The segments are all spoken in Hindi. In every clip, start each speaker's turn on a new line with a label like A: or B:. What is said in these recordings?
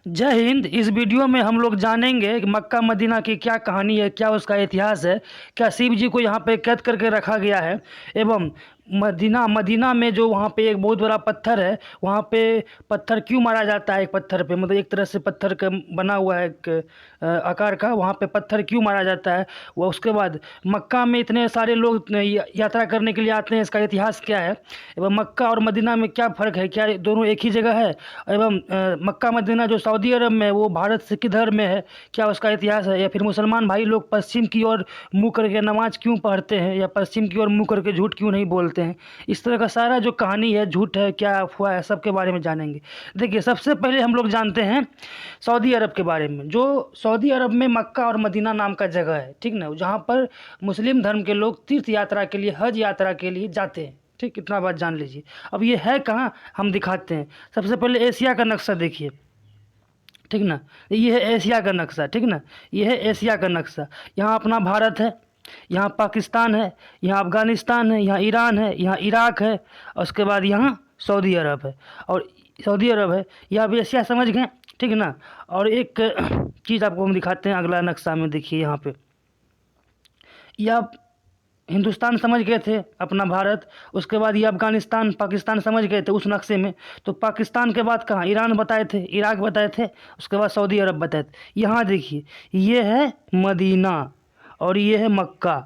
A: जय हिंद। इस वीडियो में हम लोग जानेंगे कि मक्का मदीना की क्या कहानी है, क्या उसका इतिहास है, क्या शिव जी को यहाँ पे कैद करके रखा गया है, एवं मदीना मदीना में जो वहाँ पे एक बहुत बड़ा पत्थर है, वहाँ पे पत्थर क्यों मारा जाता है। एक पत्थर पे मतलब एक तरह से पत्थर का बना हुआ है एक आकार का, वहाँ पे पत्थर क्यों मारा जाता है। वह उसके बाद मक्का में इतने सारे लोग यात्रा करने के लिए आते हैं, इसका इतिहास क्या है, एवं मक्का और मदीना में क्या फ़र्क है, क्या दोनों एक ही जगह है, एवं मक्का मदीना जो सऊदी अरब में है वो भारत से किधर में है, क्या उसका इतिहास है। या फिर मुसलमान भाई लोग पश्चिम की ओर मुँह करके नमाज क्यों पढ़ते हैं, या पश्चिम की ओर मुँह करके झूठ क्यों नहीं बोलते हैं। इस तरह का सारा जो कहानी है, झूठ है क्या अफवाह है, सब के बारे में जानेंगे। देखिए, सबसे पहले हम लोग जानते हैं सऊदी अरब के बारे में। जो सऊदी अरब में मक्का और मदीना नाम का जगह है, ठीक ना, जहाँ पर मुस्लिम धर्म के लोग तीर्थ यात्रा के लिए, हज यात्रा के लिए जाते हैं। ठीक, इतना बात जान लीजिए। अब ये है कहाँ, हम दिखाते हैं। सबसे पहले एशिया का नक्शा देखिए, ठीक ना, ये है एशिया का नक्शा, ठीक ना, ये है एशिया का नक्शा। यहाँ अपना भारत है, यहाँ पाकिस्तान है, यहाँ अफ़गानिस्तान है, यहाँ ईरान है, यहाँ इराक है, और उसके बाद यहाँ सऊदी अरब है। और सऊदी अरब है, यह अब एशिया समझ गए, ठीक ना। और एक चीज़ आपको हम दिखाते हैं अगला नक्शा में। देखिए यहाँ पे, यह हिंदुस्तान समझ गए थे अपना भारत, उसके बाद ये अफ़गानिस्तान पाकिस्तान समझ गए थे उस नक्शे में। तो पाकिस्तान के बाद कहाँ, ईरान बताए थे, इराक बताए थे, उसके बाद सऊदी अरब बताए थे। यहाँ देखिए, ये है मदीना और ये है मक्का,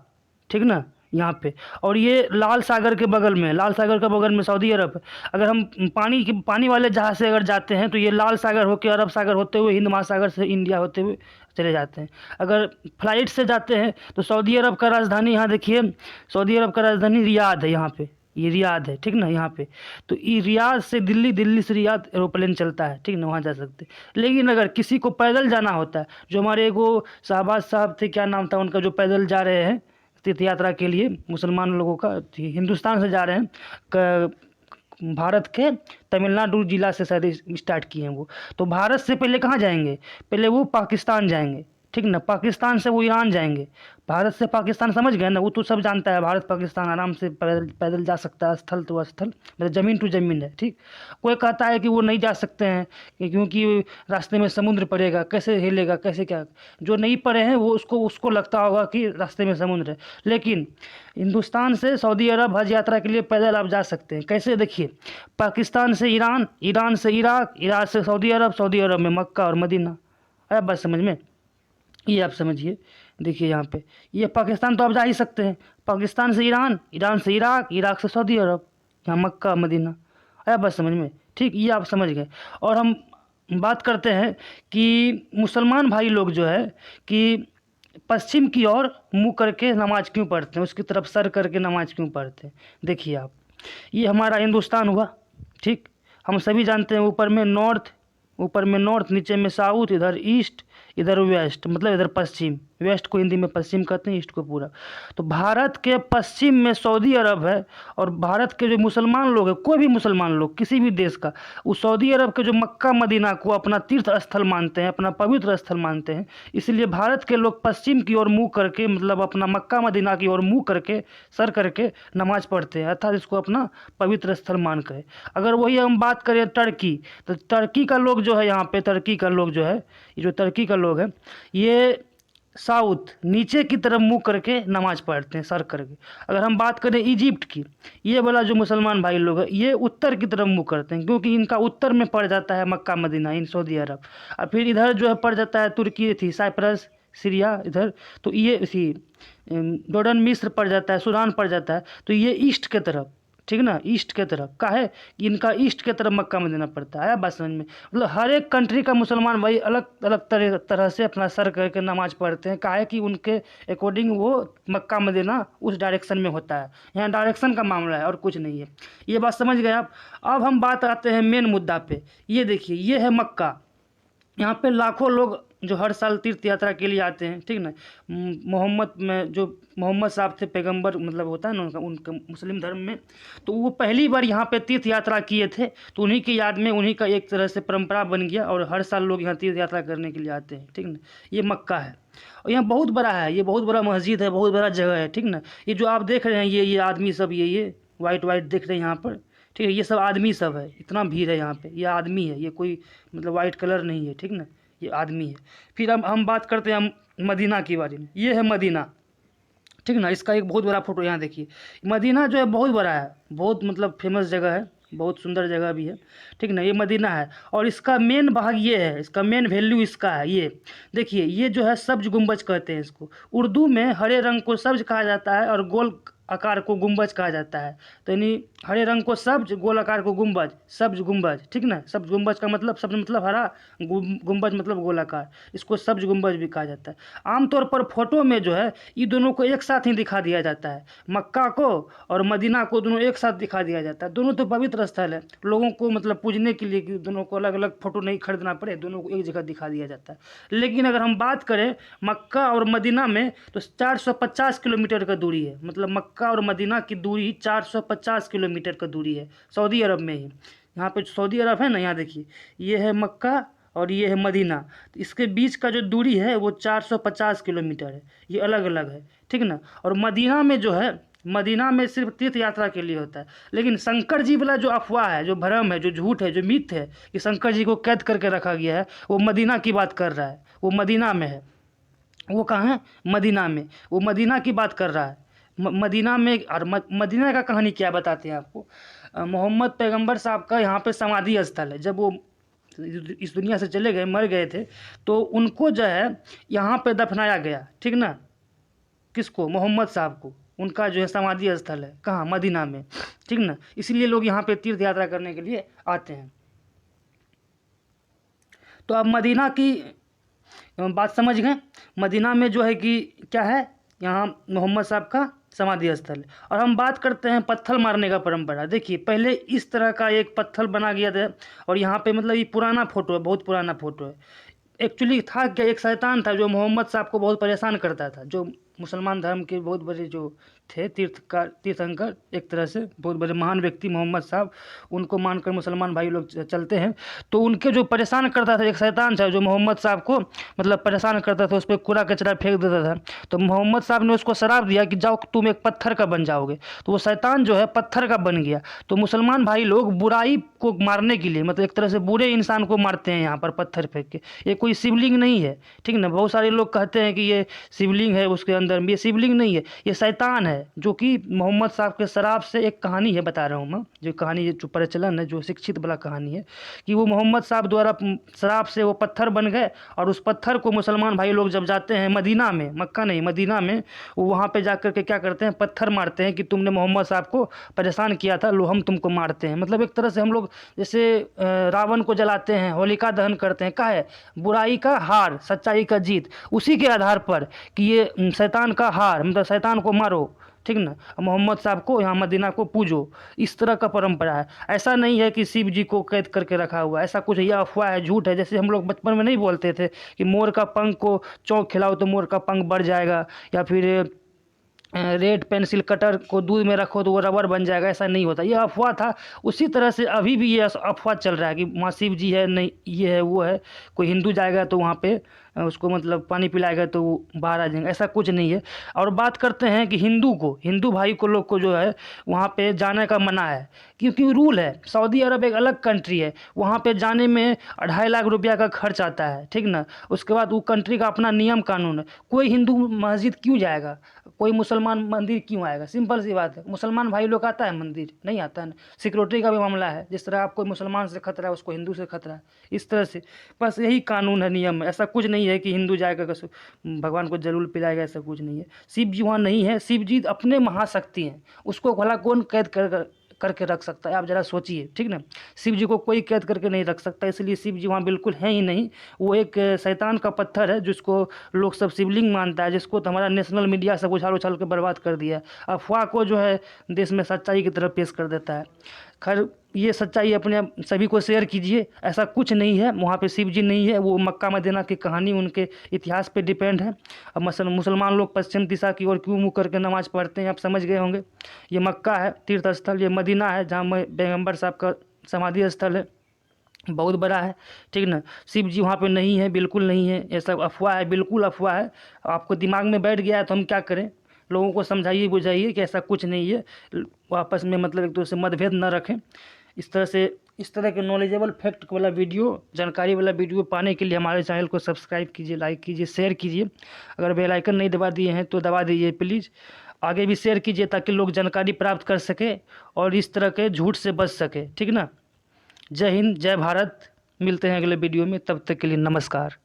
A: ठीक ना, यहाँ पे। और ये लाल सागर के बगल में, लाल सागर के बगल में सऊदी अरब है। अगर हम पानी वाले जहाज़ से अगर जाते हैं तो ये लाल सागर होके, अरब सागर होते हुए, हिंद महासागर से इंडिया होते हुए चले जाते हैं। अगर फ्लाइट से जाते हैं तो सऊदी अरब का राजधानी, यहाँ देखिए, सऊदी अरब का राजधानी रियाद है। यहाँ पे ये रियाद है, ठीक ना, यहाँ पे। तो ये रियाद से दिल्ली, दिल्ली से रियाद एरोप्लेन चलता है, ठीक ना, वहाँ जा सकते हैं। लेकिन अगर किसी को पैदल जाना होता है, जो हमारे एगो शहबाज साहब थे, क्या नाम था उनका, जो पैदल जा रहे हैं तीर्थ यात्रा के लिए, मुसलमान लोगों का, हिंदुस्तान से जा रहे हैं, भारत के तमिलनाडु जिला से शायद स्टार्ट किए हैं वो। तो भारत से पहले कहाँ जाएंगे, पहले वो पाकिस्तान जाएंगे, ठीक ना, पाकिस्तान से वो ईरान जाएंगे। भारत से पाकिस्तान समझ गए ना, वो तो सब जानता है, भारत पाकिस्तान आराम से पैदल पैदल जा सकता है, स्थल तो स्थल, मतलब ज़मीन टू ज़मीन है, ठीक। कोई कहता है कि वो नहीं जा सकते हैं क्योंकि रास्ते में समुद्र पड़ेगा, कैसे हिलेगा, कैसे क्या। जो नहीं पढ़े हैं वो उसको लगता होगा कि रास्ते में समुद्र है। लेकिन हिंदुस्तान से सऊदी अरब हज यात्रा के लिए पैदल आप जा सकते हैं। कैसे, देखिए, पाकिस्तान से ईरान, ईरान से इराक, इराक से सऊदी अरब, सऊदी अरब में मक्का और मदीना। आया बात समझ में, ये आप समझिए। देखिए यहाँ पे, ये पाकिस्तान तो आप जा ही सकते हैं, पाकिस्तान से ईरान, ईरान से इराक, इराक से सऊदी अरब, यहाँ मक्का मदीना। आया बात समझ में, ठीक, ये आप समझ गए। और हम बात करते हैं कि मुसलमान भाई लोग जो है कि पश्चिम की ओर मुँह करके नमाज क्यों पढ़ते हैं, उसकी तरफ सर करके नमाज क्यों पढ़ते हैं। देखिए आप, ये हमारा हिंदुस्तान हुआ, ठीक। हम सभी जानते हैं, ऊपर में नॉर्थ, ऊपर में नॉर्थ, नीचे में साउथ, इधर ईस्ट, इधर वेस्ट, मतलब इधर पश्चिम। वेस्ट को हिंदी में पश्चिम कहते हैं, ईस्ट को पूरा। तो भारत के पश्चिम में सऊदी अरब है, और भारत के जो मुसलमान लोग हैं, कोई भी मुसलमान लोग किसी भी देश का, वो सऊदी अरब के जो मक्का मदीना को अपना तीर्थ स्थल मानते हैं, अपना पवित्र स्थल मानते हैं। इसलिए भारत के लोग पश्चिम की ओर मुँह करके, मतलब अपना मक्का मदीना की ओर मुँह करके, सर करके नमाज पढ़ते हैं, अर्थात इसको अपना पवित्र स्थल मान कर। अगर वही हम बात करें टर्की, तो टर्की का लोग जो है, यहाँ पे टर्की का लोग जो है, ये जो टर्की का लोग है, ये साउथ, नीचे की तरफ मुंह करके नमाज पढ़ते हैं, सर करके। अगर हम बात करें इजिप्ट की, ये वाला जो मुसलमान भाई लोग हैं, ये उत्तर की तरफ मुंह करते हैं, क्योंकि इनका उत्तर में पड़ जाता है मक्का मदीना, इन सऊदी अरब। और फिर इधर जो है पड़ जाता है तुर्की थी, साइप्रस, सीरिया इधर, तो ये इसी जॉर्डन, मिस्र पड़ जाता है, सूडान पड़ जाता है। तो ये ईस्ट के तरफ, ठीक ना, ईस्ट के तरफ का है कि इनका ईस्ट के तरफ मक्का मदीना पड़ता है। बात समझ में, मतलब हर एक कंट्री का मुसलमान भाई अलग अलग तरह से अपना सर करके नमाज पढ़ते हैं, का है कि उनके अकॉर्डिंग वो मक्का मदीना उस डायरेक्शन में होता है। यहाँ डायरेक्शन का मामला है और कुछ नहीं है। ये बात समझ गए आप। अब हम बात आते हैं मेन मुद्दा पे। ये देखिए, ये है मक्का, यहाँ पे लाखों लोग जो हर साल तीर्थ यात्रा के लिए आते हैं, ठीक ना। मोहम्मद में जो मोहम्मद साहब थे, पैगंबर मतलब होता है ना उनका मुस्लिम धर्म में, तो वो पहली बार यहाँ पे तीर्थ यात्रा किए थे। तो उन्हीं की याद में, उन्हीं का एक तरह से परंपरा बन गया, और हर साल लोग यहाँ तीर्थ यात्रा करने के लिए आते हैं, ठीक ना। ये मक्का है, और यहाँ बहुत बड़ा है, ये बहुत बड़ा मस्जिद है, बहुत बड़ा जगह है, ठीक ना। ये जो आप देख रहे हैं, ये आदमी सब, ये वाइट वाइट देख रहे हैं यहाँ पर, ठीक है। ये सब आदमी सब है, इतना भीड़ है यहाँ पे, ये आदमी है, ये कोई मतलब वाइट कलर नहीं है, ठीक ना, ये आदमी है। फिर हम बात करते हैं मदीना के बारे में। ये है मदीना, ठीक ना। इसका एक बहुत बड़ा फोटो यहाँ देखिए। मदीना जो है बहुत बड़ा है, बहुत मतलब फेमस जगह है, बहुत सुंदर जगह भी है, ठीक ना। ये मदीना है और इसका मेन भाग ये है, इसका मेन वैल्यू इसका है। ये देखिए, ये जो है सब्ज गुंबज कहते हैं इसको। उर्दू में हरे रंग को सब्ज कहा जाता है और गोल आकार को गुंबज कहा जाता है। तो यानी हरे रंग को सब्ज, गोल आकार को गुंबज, सब्ज गुंबज, ठीक ना। सब्ज गुंबज का मतलब, सब्ज मतलब हरा, गुंबज मतलब गोलाकार, इसको सब्ज गुंबज भी कहा जाता है। आमतौर पर फोटो में जो है ये दोनों को एक साथ ही दिखा दिया जाता है, मक्का को और मदीना को दोनों एक साथ दिखा दिया जाता है। दोनों तो पवित्र स्थल है, लोगों को मतलब पूजने के लिए कि दोनों को अलग अलग फोटो नहीं खरीदना पड़े, दोनों को एक जगह दिखा दिया जाता है। लेकिन अगर हम बात करें मक्का और मदीना में तो 450 किलोमीटर का दूरी है, मतलब मक्का और मदीना की दूरी 450 किलोमीटर का दूरी है, सऊदी अरब में ही। यहाँ पे सऊदी अरब है ना, यहाँ देखिए, ये है मक्का और ये है मदीना, तो इसके बीच का जो दूरी है वो 450 किलोमीटर है, ये अलग अलग है, ठीक ना। और मदीना में जो है, मदीना में सिर्फ तीर्थ यात्रा के लिए होता है। लेकिन शंकर जी वाला जो अफवाह है, जो भ्रम है, जो झूठ है, जो मिथ है कि शंकर जी को कैद करके रखा गया है, वो मदीना की बात कर रहा है, वो मदीना में है। वो कहाँ है? मदीना में, वो मदीना की बात कर रहा है। मदीना में। और मदीना का कहानी क्या बताते हैं आपको। मोहम्मद पैगंबर साहब का यहाँ पे समाधि स्थल है। जब वो इस दुनिया से चले गए, मर गए थे, तो उनको जो है यहाँ पे दफनाया गया, ठीक ना। किसको? मोहम्मद साहब को। उनका जो है समाधि स्थल है कहाँ? मदीना में, ठीक ना। इसलिए लोग यहाँ पे तीर्थ यात्रा करने के लिए आते हैं। तो अब मदीना की बात समझ गए। मदीना में जो है कि क्या है, यहाँ मोहम्मद साहब का समाधि स्थल है। और हम बात करते हैं पत्थर मारने का परंपरा। देखिए, पहले इस तरह का एक पत्थर बना गया था और यहाँ पे मतलब ये पुराना फोटो है, बहुत पुराना फोटो है। एक्चुअली था क्या, एक शैतान था जो मोहम्मद साहब को बहुत परेशान करता था, जो मुसलमान धर्म के बहुत बड़े जो थे तीर्थंकर, एक तरह से बहुत बड़े महान व्यक्ति मोहम्मद साहब, उनको मानकर मुसलमान भाई लोग चलते हैं। तो उनके जो परेशान करता था एक शैतान था जो मोहम्मद साहब को मतलब परेशान करता था, उस पर कूड़ा कचरा फेंक देता था। तो मोहम्मद साहब ने उसको शराप दिया कि जाओ तुम एक पत्थर का बन जाओगे। तो वो शैतान जो है पत्थर का बन गया। तो मुसलमान भाई लोग बुराई को मारने के लिए, मतलब एक तरह से बुरे इंसान को मारते हैं यहाँ पर पत्थर फेंक के। ये कोई शिवलिंग नहीं है, ठीक ना। बहुत सारे लोग कहते हैं कि ये शिवलिंग है, उसके अंदर ये शिवलिंग नहीं है, ये शैतान है, जो कि मोहम्मद साहब के शराब से एक कहानी है, बता रहा हूँ मैं। जो कहानी जो प्रचलन है, जो शिक्षित वाला कहानी है कि वो मोहम्मद साहब द्वारा शराब से वो पत्थर बन गए और उस पत्थर को मुसलमान भाई लोग जब जाते हैं मदीना में, मक्का नहीं मदीना में, वो वहाँ पे जाकर के क्या करते हैं, पत्थर मारते हैं कि तुमने मोहम्मद साहब को परेशान किया था, लो हम तुमको मारते हैं। मतलब एक तरह से हम लोग जैसे रावण को जलाते हैं, होलिका दहन करते हैं, क्या है, बुराई का हार, सच्चाई का जीत, उसी के आधार पर कि ये शैतान का हार, मतलब शैतान को मारो, ठीक ना, मोहम्मद साहब को यहाँ मदीना को पूजो। इस तरह का परंपरा है। ऐसा नहीं है कि शिव जी को कैद करके रखा हुआ, ऐसा कुछ, यह अफवाह है, झूठ है। जैसे हम लोग बचपन में नहीं बोलते थे कि मोर का पंख को चौंक खिलाओ तो मोर का पंख बढ़ जाएगा, या फिर रेड पेंसिल कटर को दूध में रखो तो वो रबर बन जाएगा। ऐसा नहीं होता, ये अफवाह था। उसी तरह से अभी भी ये अफवाह चल रहा है कि वहाँ शिव जी है, नहीं ये है वो है। कोई हिंदू जाएगा तो वहाँ पे उसको मतलब पानी पिलाएगा तो वो बाहर आ जाएंगे, ऐसा कुछ नहीं है। और बात करते हैं कि हिंदू भाई को लोग को जो है वहाँ पे जाने का मना है, क्योंकि रूल है। सऊदी अरब एक अलग कंट्री है, वहाँ पे जाने में 2.5 लाख रुपया का खर्च आता है, ठीक ना। उसके बाद वो कंट्री का अपना नियम कानून है। कोई हिंदू मस्जिद क्यों जाएगा, कोई मुसलमान मंदिर क्यों आएगा? सिंपल सी बात है। मुसलमान भाई लोग आता है मंदिर, नहीं आता है ना। सिक्योरिटी का भी मामला है, जिस तरह आपको मुसलमान से खतरा है उसको हिंदू से खतरा है, इस तरह से। बस यही कानून है, नियम है। ऐसा कुछ नहीं है कि हिंदू जाएगा भगवान को जरूर पिलाएगा, ऐसा कुछ नहीं है। शिव जी वहाँ नहीं है, शिव जी अपने महाशक्ति हैं, उसको भला कौन कैद करके रख सकता है? आप जरा सोचिए, ठीक ना। शिव जी को कोई कैद करके नहीं रख सकता, इसलिए शिव जी वहाँ बिल्कुल है ही नहीं। वो एक शैतान का पत्थर है जिसको लोग सब शिवलिंग मानता है, जिसको तो हमारा नेशनल मीडिया सब उछाल उछाल के बर्बाद कर दिया, अफवाह को जो है देश में सच्चाई की तरफ पेश कर देता है। खैर, ये सच्चाई अपने सभी को शेयर कीजिए। ऐसा कुछ नहीं है, वहाँ पे शिव जी नहीं है। वो मक्का मदीना की कहानी उनके इतिहास पे डिपेंड है। अब मुसलमान लोग पश्चिम दिशा की ओर क्यों मुँह करके नमाज़ पढ़ते हैं, आप समझ गए होंगे। ये मक्का है तीर्थ स्थल, ये मदीना है जहाँ पैगंबर साहब का समाधि स्थल है, बहुत बड़ा है, ठीक ना। शिव जी वहाँ पे नहीं है, बिल्कुल नहीं है, ये सब अफवाह है, बिल्कुल अफवाह है। आपको दिमाग में बैठ गया है तो हम क्या करें, लोगों को समझाइए बुझाइए कि ऐसा कुछ नहीं है, आपस में मतलब एक दूसरे से मतभेद न रखें। इस तरह के नॉलेजेबल फैक्ट वाला वीडियो, जानकारी वाला वीडियो पाने के लिए हमारे चैनल को सब्सक्राइब कीजिए, लाइक कीजिए, शेयर कीजिए। अगर बेल आइकन नहीं दबा दिए हैं तो दबा दीजिए प्लीज़। आगे भी शेयर कीजिए ताकि लोग जानकारी प्राप्त कर सके और इस तरह के झूठ से बच सके, ठीक ना। जय हिंद, जय भारत। मिलते हैं अगले वीडियो में, तब तक के लिए नमस्कार।